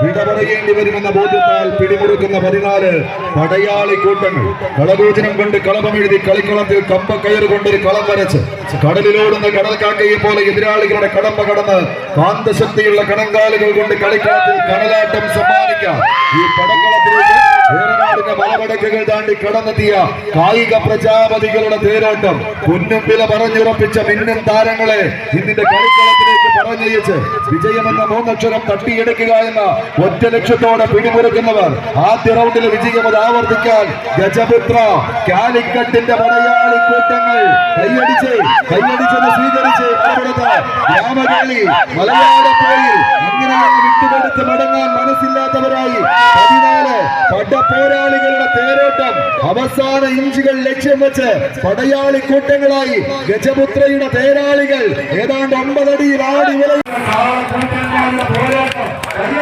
ഇടപെടേണ്ടി വരുമെന്ന ബോധ്യത്താൽ പിടിമുറുക്കുന്ന 14 പടയാളി കൂട്ടങ്ങൾ കളഭോജനം കൊണ്ട് കളഭമെഴുതി കളിക്കളത്തിൽ കമ്പക്കയറ് കൊണ്ടൊരു കളം വരച്ച് കടലിലോടുന്ന കടൽക്കാക്കയെ പോലെ എതിരാളികളുടെ കടമ്പ കടന്ന് കാന്തശക്തിയുള്ള കണങ്കാലുകൾ കൊണ്ട് കളിക്കളത്തിൽ കടലാട്ടം സമ്മാനിക്കാം. ഈ പടക്കളത്തിലേക്ക് ഏറനാടിന്റെ മലമടക്കുകൾ താണ്ടി കടന്നെത്തിയ കായിക പ്രജാപതികളുടെ തേരോട്ടം പൊന്നും വില പറഞ്ഞുറപ്പിച്ച മിന്നും താരങ്ങളെ ഇന്നിന്റെ കളിക്കളത്തിലേക്ക് പറഞ്ഞയച്ച് വിജയമെന്ന 3 അക്ഷരം തട്ടിയെടുക്കുക എന്ന ഒറ്റ ലക്ഷ്യത്തോടെ പിടിമുറുക്കുന്നവർ ആദ്യ റൗണ്ടിലെ വിജയം അത് ആവർത്തിക്കാൻ ഗജപുത്ര കാലിക്കറ്റിന്റെ പടയാളി കൂട്ടങ്ങൾ കൈയടിച്ചെന്ന് സ്വീകരിച്ച് രാമകേളി മലയാളപ്പുഴയിൽ അങ്ങനെയാണ് വിട്ടുകൊടുത്ത് മടങ്ങാൻ മനസ്സില്ലാത്തവരായി 14 പടപ്പോരാളികളുടെ തേരോട്ടം അവസാന ഇഞ്ചുകൾ ലക്ഷ്യം വെച്ച് പടയാളി കൂട്ടങ്ങളായി ഗജപുത്രയുടെ തേരാളികൾ ഏതാണ്ട് 9 അടിയിൽ ആടി പോരാട്ടം